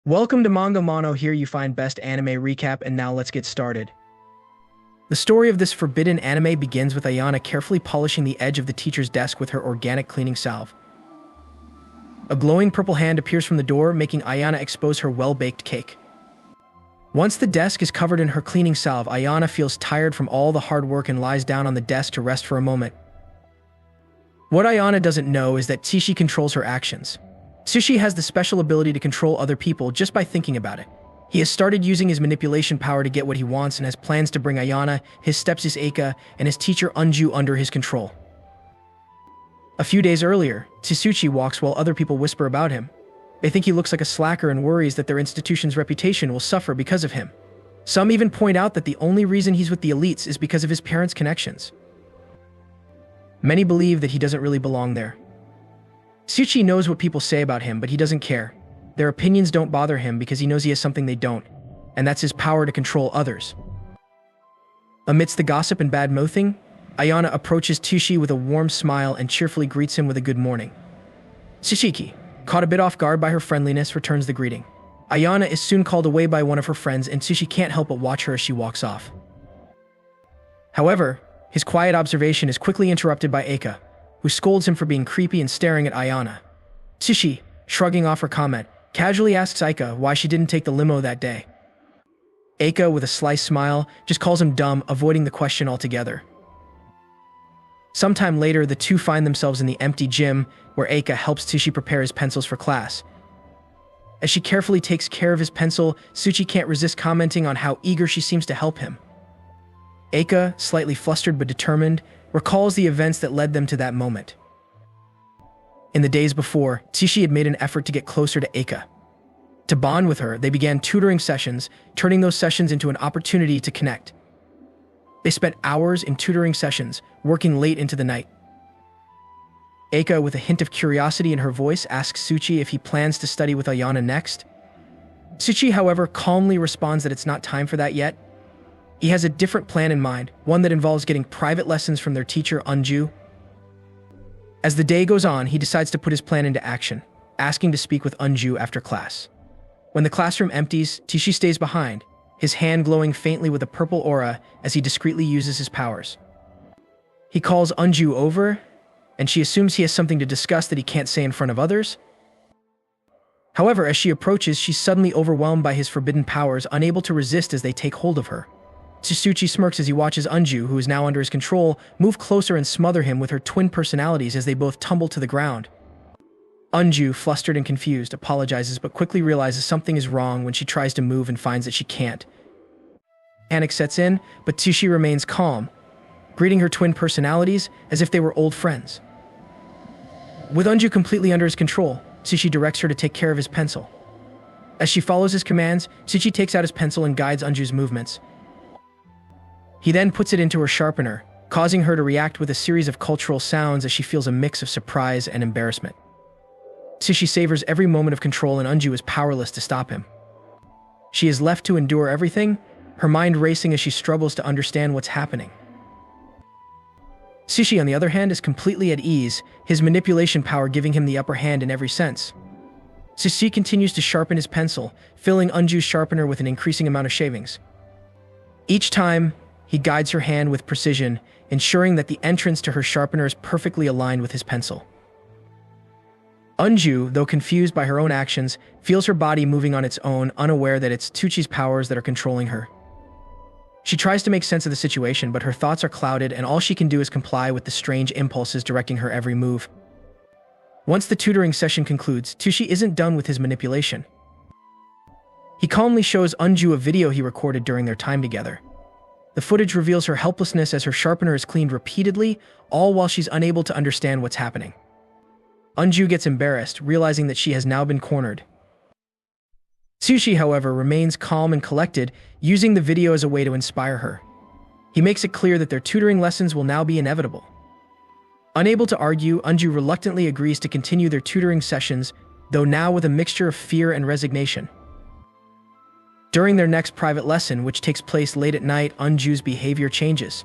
Welcome to Manga Mono. Here you find best anime recap, and now let's get started. The story of this forbidden anime begins with Ayana carefully polishing the edge of the teacher's desk with her organic cleaning salve. A glowing purple hand appears from the door, making Ayana expose her well-baked cake. Once the desk is covered in her cleaning salve, Ayana feels tired from all the hard work and lies down on the desk to rest for a moment. What Ayana doesn't know is that Tsushi controls her actions. Tsushi has the special ability to control other people just by thinking about it. He has started using his manipulation power to get what he wants and has plans to bring Ayana, his stepsis Eika, and his teacher Unju under his control. A few days earlier, Tsuchi walks while other people whisper about him. They think he looks like a slacker and worries that their institution's reputation will suffer because of him. Some even point out that the only reason he's with the elites is because of his parents' connections. Many believe that he doesn't really belong there. Tsuchi knows what people say about him, but he doesn't care. Their opinions don't bother him because he knows he has something they don't, and that's his power to control others. Amidst the gossip and bad mouthing, Ayana approaches Tsuchi with a warm smile and cheerfully greets him with a good morning. Tsuchiki, caught a bit off guard by her friendliness, returns the greeting. Ayana is soon called away by one of her friends, and Tsuchi can't help but watch her as she walks off. However, his quiet observation is quickly interrupted by Eika, who scolds him for being creepy and staring at Ayana. Tsuchi, shrugging off her comment, casually asks Eika why she didn't take the limo that day. Eika, with a sly smile, just calls him dumb, avoiding the question altogether. Sometime later, the two find themselves in the empty gym, where Eika helps Tsuchi prepare his pencils for class. As she carefully takes care of his pencil, Tsuchi can't resist commenting on how eager she seems to help him. Eika, slightly flustered but determined, recalls the events that led them to that moment. In the days before, Tsuchi had made an effort to get closer to Eika. To bond with her, they began tutoring sessions, turning those sessions into an opportunity to connect. They spent hours in tutoring sessions, working late into the night. Eika, with a hint of curiosity in her voice, asks Tsuchi if he plans to study with Ayana next. Tsuchi, however, calmly responds that it's not time for that yet. He has a different plan in mind, one that involves getting private lessons from their teacher, Unju. As the day goes on, he decides to put his plan into action, asking to speak with Unju after class. When the classroom empties, Tsuchi stays behind, his hand glowing faintly with a purple aura as he discreetly uses his powers. He calls Unju over, and she assumes he has something to discuss that he can't say in front of others. However, as she approaches, she's suddenly overwhelmed by his forbidden powers, unable to resist as they take hold of her. Tsuchi smirks as he watches Unju, who is now under his control, move closer and smother him with her twin personalities as they both tumble to the ground. Unju, flustered and confused, apologizes but quickly realizes something is wrong when she tries to move and finds that she can't. Panic sets in, but Tsuchi remains calm, greeting her twin personalities as if they were old friends. With Unju completely under his control, Tsuchi directs her to take care of his pencil. As she follows his commands, Tsuchi takes out his pencil and guides Unju's movements. He then puts it into her sharpener, causing her to react with a series of cultural sounds as she feels a mix of surprise and embarrassment. Tsuchi savors every moment of control, and Unju is powerless to stop him. She is left to endure everything, her mind racing as she struggles to understand what's happening. Tsuchi, on the other hand, is completely at ease, his manipulation power giving him the upper hand in every sense. Tsuchi continues to sharpen his pencil, filling Unju's sharpener with an increasing amount of shavings. Each time, he guides her hand with precision, ensuring that the entrance to her sharpener is perfectly aligned with his pencil. Unju, though confused by her own actions, feels her body moving on its own, unaware that it's Tsuchi's powers that are controlling her. She tries to make sense of the situation, but her thoughts are clouded and all she can do is comply with the strange impulses directing her every move. Once the tutoring session concludes, Tsuchi isn't done with his manipulation. He calmly shows Unju a video he recorded during their time together. The footage reveals her helplessness as her sharpener is cleaned repeatedly, all while she's unable to understand what's happening. Unju gets embarrassed, realizing that she has now been cornered. Tsuchi, however, remains calm and collected, using the video as a way to inspire her. He makes it clear that their tutoring lessons will now be inevitable. Unable to argue, Unju reluctantly agrees to continue their tutoring sessions, though now with a mixture of fear and resignation. During their next private lesson, which takes place late at night, Unju's behavior changes.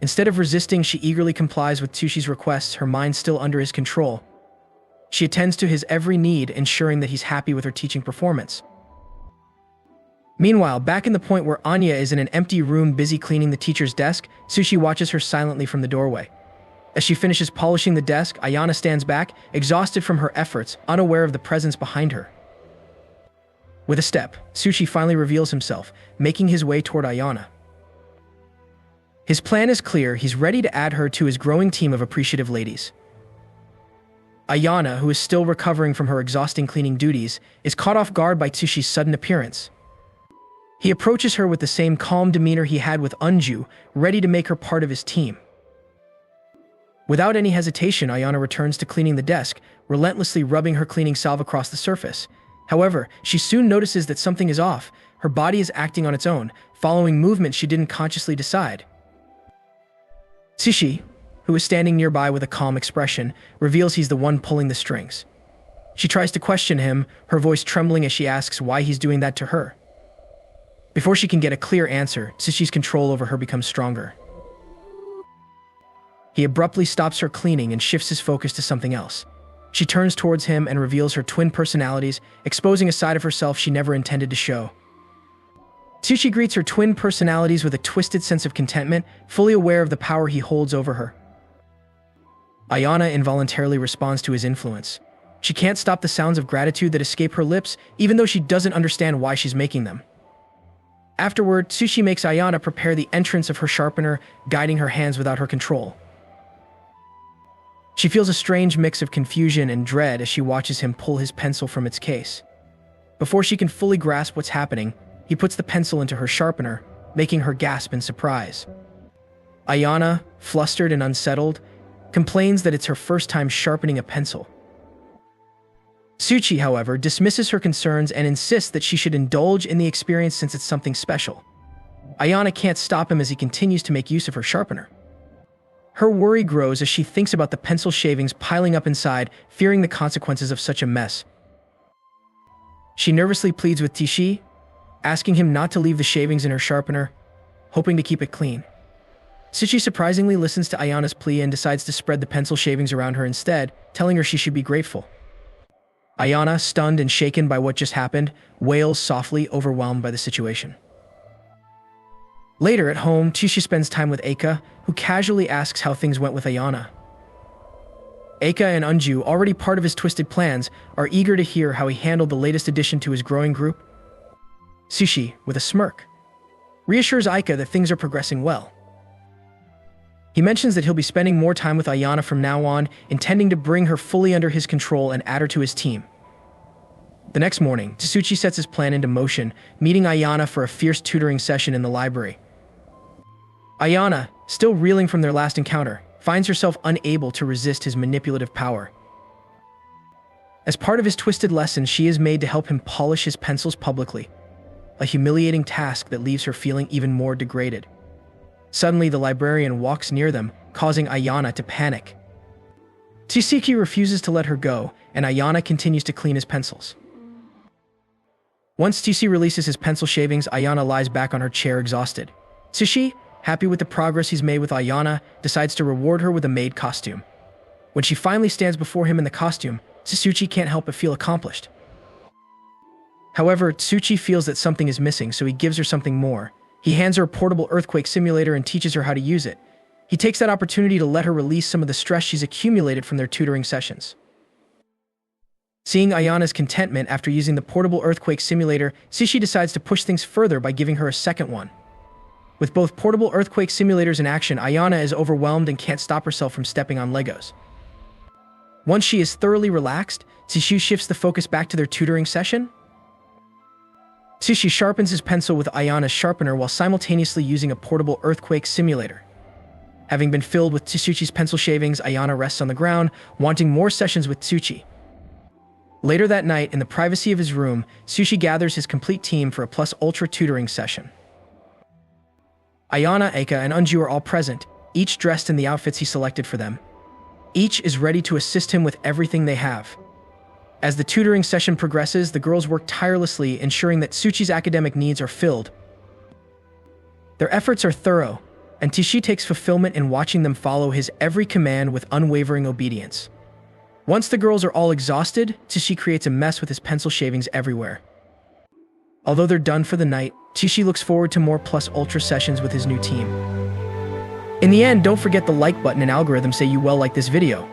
Instead of resisting, she eagerly complies with Tsuchi's requests, her mind still under his control. She attends to his every need, ensuring that he's happy with her teaching performance. Meanwhile, back in the point where Anya is in an empty room busy cleaning the teacher's desk, Sushi watches her silently from the doorway. As she finishes polishing the desk, Ayana stands back, exhausted from her efforts, unaware of the presence behind her. With a step, Sushi finally reveals himself, making his way toward Ayana. His plan is clear. He's ready to add her to his growing team of appreciative ladies. Ayana, who is still recovering from her exhausting cleaning duties, is caught off guard by Sushi's sudden appearance. He approaches her with the same calm demeanor he had with Unju, ready to make her part of his team. Without any hesitation, Ayana returns to cleaning the desk, relentlessly rubbing her cleaning salve across the surface. However, she soon notices that something is off. Her body is acting on its own, following movements she didn't consciously decide. Sushi, who is standing nearby with a calm expression, reveals he's the one pulling the strings. She tries to question him, her voice trembling as she asks why he's doing that to her. Before she can get a clear answer, Sushi's control over her becomes stronger. He abruptly stops her cleaning and shifts his focus to something else. She turns towards him and reveals her twin personalities, exposing a side of herself she never intended to show. Sushi greets her twin personalities with a twisted sense of contentment, fully aware of the power he holds over her. Ayana involuntarily responds to his influence. She can't stop the sounds of gratitude that escape her lips, even though she doesn't understand why she's making them. Afterward, Sushi makes Ayana prepare the entrance of her sharpener, guiding her hands without her control. She feels a strange mix of confusion and dread as she watches him pull his pencil from its case. Before she can fully grasp what's happening, he puts the pencil into her sharpener, making her gasp in surprise. Ayana, flustered and unsettled, complains that it's her first time sharpening a pencil. Suchi, however, dismisses her concerns and insists that she should indulge in the experience since it's something special. Ayana can't stop him as he continues to make use of her sharpener. Her worry grows as she thinks about the pencil shavings piling up inside, fearing the consequences of such a mess. She nervously pleads with Tishi, asking him not to leave the shavings in her sharpener, hoping to keep it clean. Sushi surprisingly listens to Ayana's plea and decides to spread the pencil shavings around her instead, telling her she should be grateful. Ayana, stunned and shaken by what just happened, wails softly, overwhelmed by the situation. Later at home, Tishi spends time with Eika, who casually asks how things went with Ayana. Eika and Unju, already part of his twisted plans, are eager to hear how he handled the latest addition to his growing group. Sushi, with a smirk, reassures Eika that things are progressing well. He mentions that he'll be spending more time with Ayana from now on, intending to bring her fully under his control and add her to his team. The next morning, Tsuchi sets his plan into motion, meeting Ayana for a fierce tutoring session in the library. Ayana, still reeling from their last encounter, finds herself unable to resist his manipulative power. As part of his twisted lesson, she is made to help him polish his pencils publicly, a humiliating task that leaves her feeling even more degraded. Suddenly, the librarian walks near them, causing Ayana to panic. Tsuki refuses to let her go, and Ayana continues to clean his pencils. Once Tsuki releases his pencil shavings, Ayana lies back on her chair exhausted. Tsushi, happy with the progress he's made with Ayana, decides to reward her with a maid costume. When she finally stands before him in the costume, Tsuchi can't help but feel accomplished. However, Tsuchi feels that something is missing, so he gives her something more. He hands her a portable earthquake simulator and teaches her how to use it. He takes that opportunity to let her release some of the stress she's accumulated from their tutoring sessions. Seeing Ayana's contentment after using the portable earthquake simulator, Sushi decides to push things further by giving her a second one. With both portable earthquake simulators in action, Ayana is overwhelmed and can't stop herself from stepping on Legos. Once she is thoroughly relaxed, Sushi shifts the focus back to their tutoring session. Sushi sharpens his pencil with Ayana's sharpener while simultaneously using a portable earthquake simulator. Having been filled with Tsuchi's pencil shavings, Ayana rests on the ground, wanting more sessions with Tsuchi. Later that night, in the privacy of his room, Sushi gathers his complete team for a plus ultra tutoring session. Ayana, Eika, and Unju are all present, each dressed in the outfits he selected for them. Each is ready to assist him with everything they have. As the tutoring session progresses, the girls work tirelessly, ensuring that Tsuchi's academic needs are filled. Their efforts are thorough, and Tishi takes fulfillment in watching them follow his every command with unwavering obedience. Once the girls are all exhausted, Tishi creates a mess with his pencil shavings everywhere. Although they're done for the night, Tishi looks forward to more Plus Ultra sessions with his new team. In the end, don't forget the like button and algorithm say you well like this video.